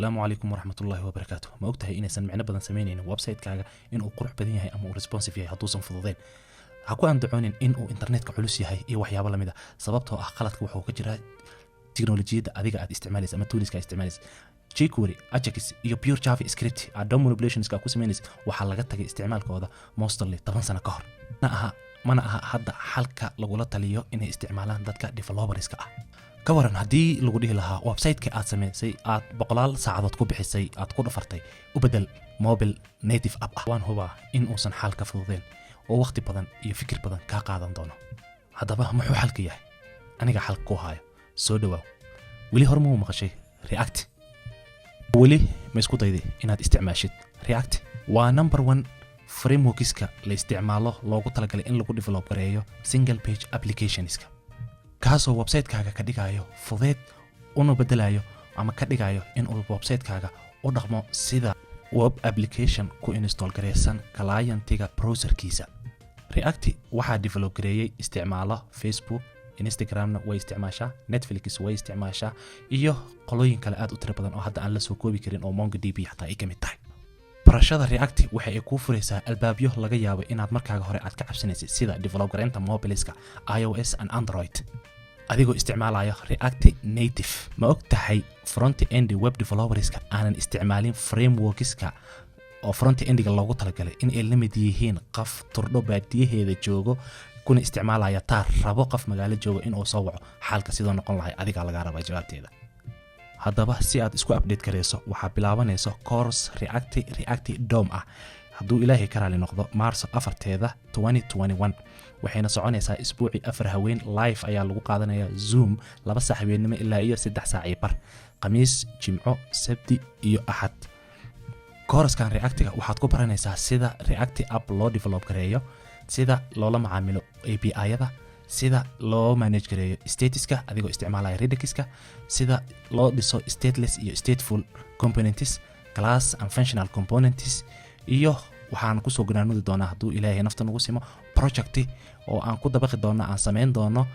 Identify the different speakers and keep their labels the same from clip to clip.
Speaker 1: السلام عليكم ورحمة الله وبركاته. ما ogtahay inaysan micno badan sameynaynin website-kaaga inuu qurux badan yahay ama uu responsive yahay hadduusan fududeyn. Ha ku andacoonin inuu internetka culus yahay iyo waxyaabo lamid ah sababtoo ah qaladka wuxuu ka jiraa tiknoolajiyada adiga aad isticmaalaysa ama toolska isticmaalaysa. jQuery, Ajax iyo Pure JavaScript add-on manipulationska ku sameynaysa waxaa laga tagay isticmaalkooda mostly 10 sano ka hor. Mana aha hadda xalka lagula taliyo inay isticmaalaan dadka developerska ah. ka waran haddii lagu dhihi lahaa website-ka aad samaysay aad boqolaal saacadood ku bixisay aad ku dhafartay u bedel mobile native app ah, waan hubaa in uusan xal ka fududeyn oo waqti badan iyo fikir badan ka qaadan doono. haddaba muxuu xalka yahay? aniga xalka ku haayo soo dhawaaw. weli hore ma maqashay React? weli ma isku dayday inaad isticmaashid React? waa number 1 framework-iska la isticmaalo loogu talagalay in lagu develop gareeyo single page applications-ka kaasoo website-kaaga ka dhigayo fudeed una bedelayo ama ka dhigayo in uu website-kaaga u dhaqmo sida web application ku install gareysan client-iga browser-kiisa. React waxaa develop gareeyay isticmaalo Facebook, Instagram-na way isticmaashaa, Netflix way isticmaashaa iyo qolooyin kale aad u tiro badan oo hadda aan la soo koobi karin oo MongoDB xataa ay ka mid tahay. barashada React waxa ay ku fureysaa albaabyo laga yaabo inaad markaaga hore aad ka cabsanaysid sida develop gareynta mobileska iOS and Android adigoo isticmaalaya React Native. ma ogtahay front end web developerska aanan isticmaalin frameworkska oo front endiga loogu talagalay in ay la mid yihiin qof turdho baadiyaheeda joogo kuna isticmaalaya taar rabo qof magaalo joogo in uu soo waco xalka sidoo noqon lahay adiga laga rabaa jawaabteeda. haddaba si aad isku update gareyso waxaa bilaabanayso course React DOM ah hadduu ilaahay ka raali noqdo Maarso 4 2021 waxayna soconaysaa isbuuci 4 haween live ayaa lagu qaadanayaa Zoom 2 saac habeenimo ilaa iyo 3 saac bar Khamiis, Jimco, Sabti iyo Axad. course-kan React-ga waxaad ku baranaysaa sida React app loo develop gareeyo, sida loola macaamilo API-yada, sida loo manage gareeyo statuska adigoo isticmaalaya Redux-ka, sida loo dhiso stateless iyo stateful components, class and functional components iyo waxaan ku soo ganaanudi doonaa hadduu ilaahay nafta nagu simo project oo aan ku dabaqi doono aan sameyn doono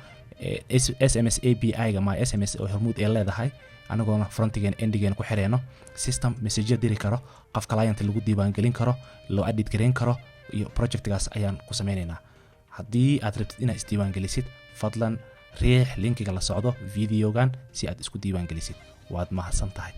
Speaker 1: SMS API-ga my SMS oo hormuud ay leedahay anagoona frontigen endigen ku xireeno system message diri karo qof client lagu diiwaan gelin karo loo edit gareyn karo iyo projectgaas ayaan ku sameynaynaa. haddii aad rabtid inaad isdiiwaan gelisid fadlan riix linkiga la socdo videogan si aad isku diiwaan gelisid. waad mahadsan tahay.